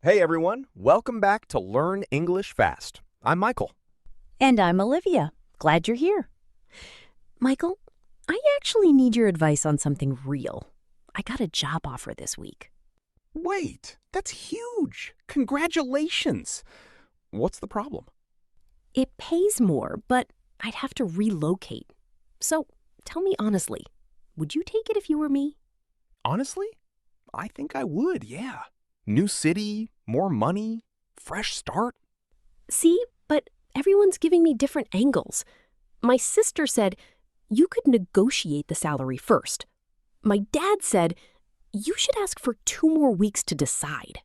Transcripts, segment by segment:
Hey everyone, welcome back to Learn English Fast. I'm Michael. And I'm Olivia. Glad you're here. Michael, I actually need your advice on something real. I got a job offer this week. Wait, that's huge. Congratulations. What's the problem? It pays more, but I'd have to relocate. So tell me honestly, would you take it if you were me? Honestly, I think I would, yeah. New city, more money, fresh start. See, but everyone's giving me different angles. My sister said, you could negotiate the salary first. My dad said, you should ask for 2 more weeks to decide.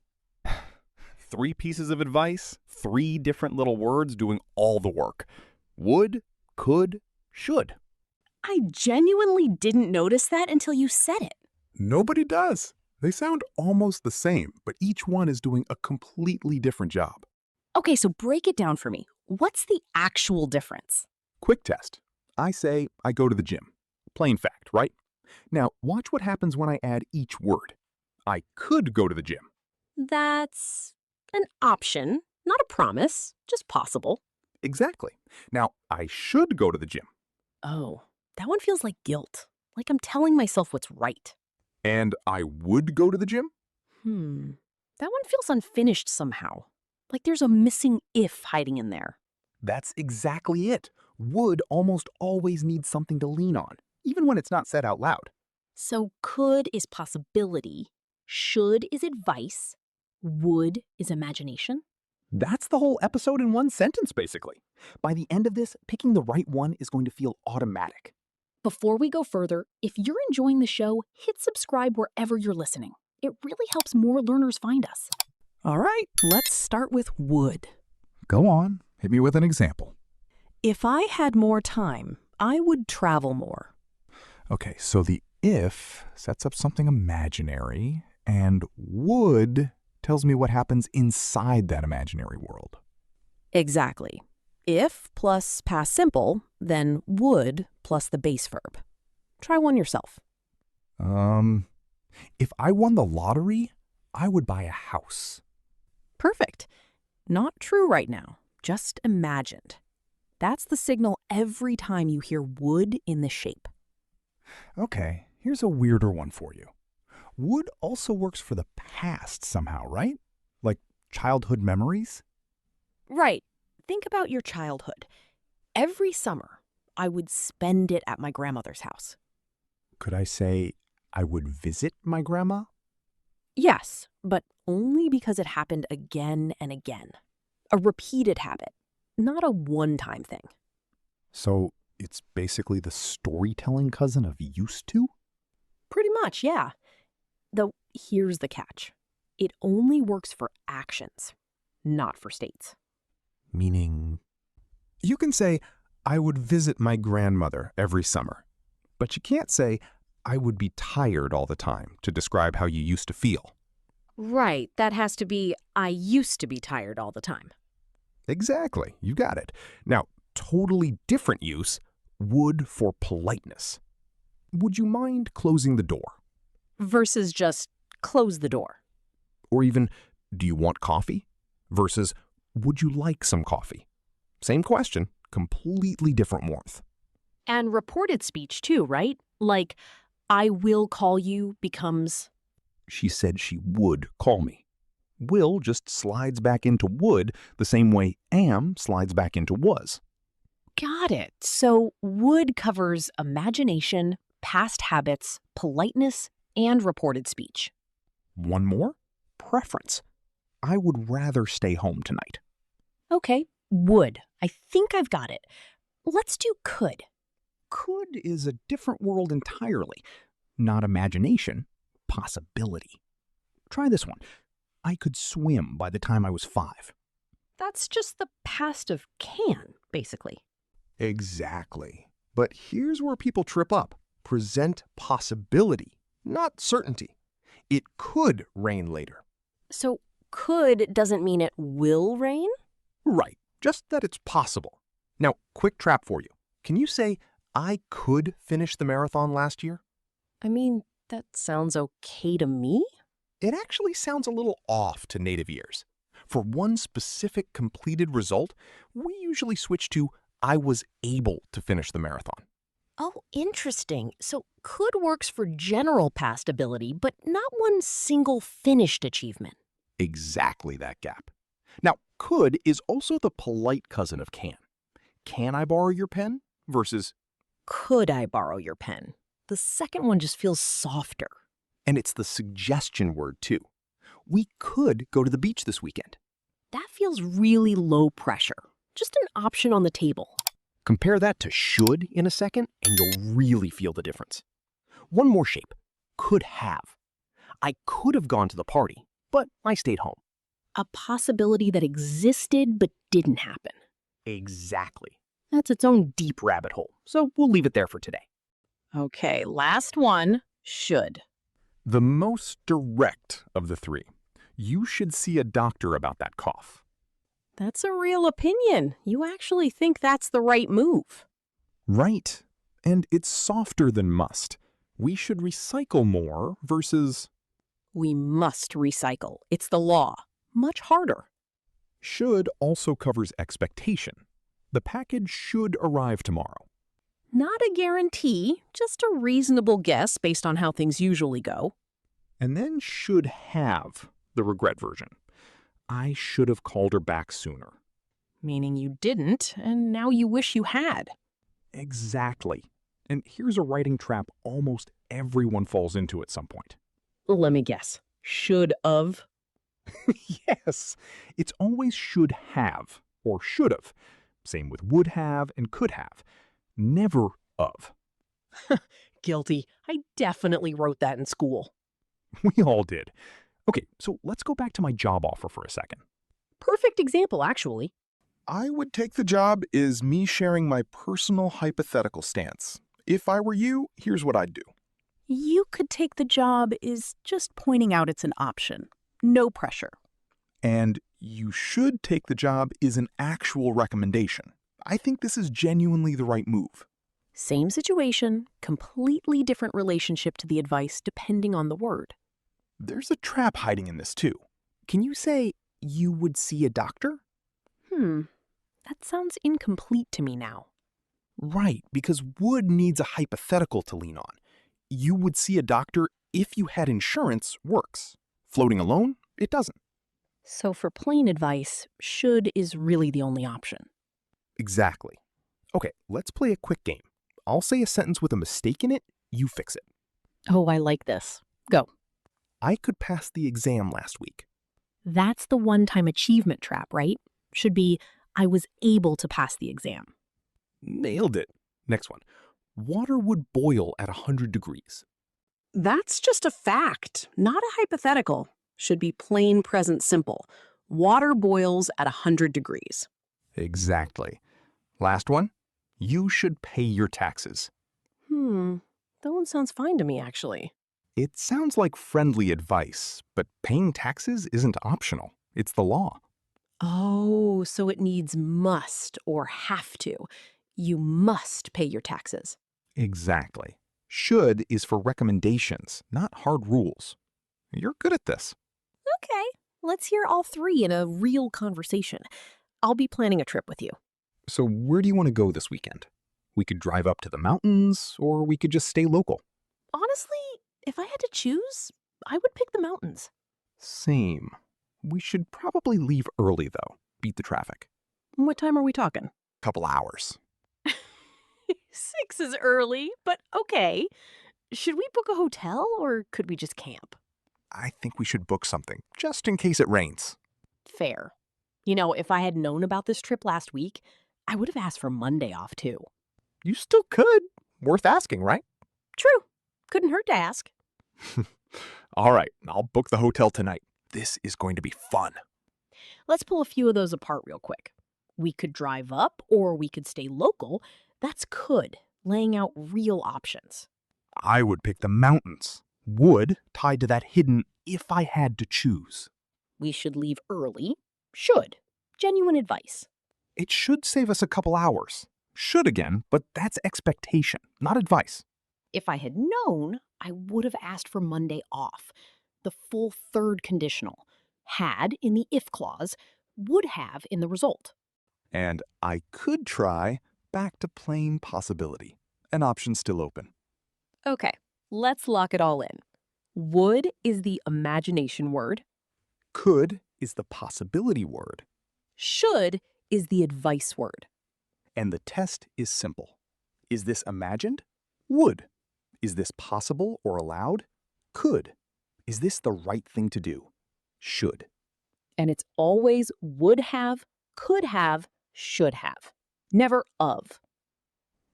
3 pieces of advice, 3 different little words doing all the work. Would, could, should. I genuinely didn't notice that until you said it. Nobody does. They sound almost the same, but each one is doing a completely different job. Okay, so break it down for me. What's the actual difference? Quick test. I say I go to the gym. Plain fact, right? Now, watch what happens when I add each word. I could go to the gym. That's an option, not a promise, just possible. Exactly. Now, I should go to the gym. Oh, that one feels like guilt, like I'm telling myself what's right. And I would go to the gym? That one feels unfinished somehow, like there's a missing if hiding in there. That's exactly it. Would almost always needs something to lean on, even when it's not said out loud. So could is possibility, should is advice, would is imagination. That's the whole episode in one sentence, basically. By the end of this, picking the right one is going to feel automatic. Before we go further, if you're enjoying the show, hit subscribe wherever you're listening. It really helps more learners find us. All right, let's start with would. Go on, hit me with an example. If I had more time, I would travel more. Okay, so the if sets up something imaginary, and would tells me what happens inside that imaginary world. Exactly. If plus past simple, then would plus the base verb. Try one yourself. If I won the lottery, I would buy a house. Perfect. Not true right now, just imagined. That's the signal every time you hear would in this shape. Okay, here's a weirder one for you. Would also works for the past somehow, right? Like childhood memories? Right. Think about your childhood. Every summer, I would spend it at my grandmother's house. Could I say I would visit my grandma? Yes, but only because it happened again and again. A repeated habit, not a one-time thing. So it's basically the storytelling cousin of used to? Pretty much, yeah. Though here's the catch. It only works for actions, not for states. Meaning? You can say, I would visit my grandmother every summer. But you can't say, I would be tired all the time to describe how you used to feel. Right, that has to be, I used to be tired all the time. Exactly, you got it. Now, totally different use, would for politeness. Would you mind closing the door? Versus just close the door. Or even, do you want coffee? Versus, would you like some coffee? Same question, completely different warmth. And reported speech too, right? Like, I will call you becomes... She said she would call me. Will just slides back into would the same way am slides back into was. Got it. So would covers imagination, past habits, politeness, and reported speech. One more? Preference. I would rather stay home tonight. Okay, would. I think I've got it. Let's do could. Could is a different world entirely. Not imagination, possibility. Try this one. I could swim by the time I was 5. That's just the past of can, basically. Exactly. But here's where people trip up. Present possibility, not certainty. It could rain later. So could doesn't mean it will rain? Right, just that it's possible. Now, quick trap for you. Can you say, I could finish the marathon last year? I mean, that sounds okay to me. it actually sounds a little off to native ears. For one specific completed result, we usually switch to I was able to finish the marathon. Oh, interesting. So could works for general past ability, but not one single finished achievement. Exactly that gap. Now, could is also the polite cousin of can. Can I borrow your pen? Versus, Could I borrow your pen? The second one just feels softer. and it's the suggestion word too. We could go to the beach this weekend. That feels really low pressure. Just an option on the table. Compare that to should in a second, and you'll really feel the difference. One more shape. Could have. I could have gone to the party, but I stayed home. A possibility that existed but didn't happen. Exactly. That's its own deep rabbit hole, so we'll leave it there for today. Okay, last one, should. The most direct of the three. You should see a doctor about that cough. That's a real opinion. You actually think that's the right move. Right. And it's softer than must. We should recycle more versus We must recycle. It's the law. Much harder. should also covers expectation. The package should arrive tomorrow. Not a guarantee, just a reasonable guess based on how things usually go. And then should have, the regret version. I should have called her back sooner. Meaning you didn't, and now you wish you had. Exactly. And here's a writing trap almost everyone falls into at some point. Let me guess. Should of? Yes, it's always should have or should have. Same with would have and could have. Never of. Guilty. I definitely wrote that in school. We all did. Okay, so let's go back to my job offer for a second. Perfect example, actually. I would take the job is me sharing my personal hypothetical stance. If I were you, here's what I'd do. You could take the job is just pointing out it's an option. No pressure. And you should take the job is an actual recommendation. I think this is genuinely the right move. Same situation, completely different relationship to the advice depending on the word. There's a trap hiding in this too. Can you say you would see a doctor? That sounds incomplete to me now. Right, because would needs a hypothetical to lean on. You would see a doctor if you had insurance works. Floating alone, it doesn't. So for plain advice, should is really the only option. Exactly. Okay, let's play a quick game. I'll say a sentence with a mistake in it, you fix it. Oh, I like this. Go. I could pass the exam last week. That's the one-time achievement trap, right? Should be, I was able to pass the exam. Nailed it. Next one. Water would boil at 100 degrees. That's just a fact, not a hypothetical. Should be plain present simple. Water boils at 100 degrees. Exactly. Last one. You should pay your taxes. That one sounds fine to me, actually. It sounds like friendly advice, but paying taxes isn't optional. It's the law. Oh, so it needs must or have to. You must pay your taxes. Exactly. Should is for recommendations, not hard rules. You're good at this. Okay, let's hear all three in a real conversation. I'll be planning a trip with you. So where do you want to go this weekend? We could drive up to the mountains, or we could just stay local. Honestly, if I had to choose, I would pick the mountains. Same. We should probably leave early, though. Beat the traffic. What time are we talking? Couple hours. 6 is early, but okay. Should we book a hotel or could we just camp? I think we should book something, just in case it rains. Fair. You know, if I had known about this trip last week, I would have asked for Monday off too. You still could. Worth asking, right? True. Couldn't hurt to ask. All right, I'll book the hotel tonight. This is going to be fun. Let's pull a few of those apart real quick. We could drive up or we could stay local. That's could, laying out real options. I would pick the mountains. Would tied to that hidden if I had to choose. We should leave early. Should. Genuine advice. It should save us a couple hours. Should again, but that's expectation, not advice. If I had known, I would have asked for Monday off. the full third conditional. Had in the if clause, would have in the result. And I could try back to plain possibility. An option still open. Okay, let's lock it all in. Would is the imagination word. Could is the possibility word. Should is the advice word. And the test is simple. Is this imagined? Would. Is this possible or allowed? Could. Is this the right thing to do? Should. And it's always would have, could have, should have. Never of.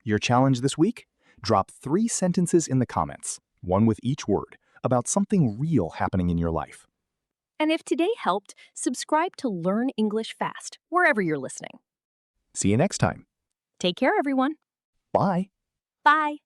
Your challenge this week? Drop 3 sentences in the comments, one with each word, about something real happening in your life. And if today helped, subscribe to Learn English Fast, wherever you're listening. See you next time. Take care, everyone. Bye. Bye.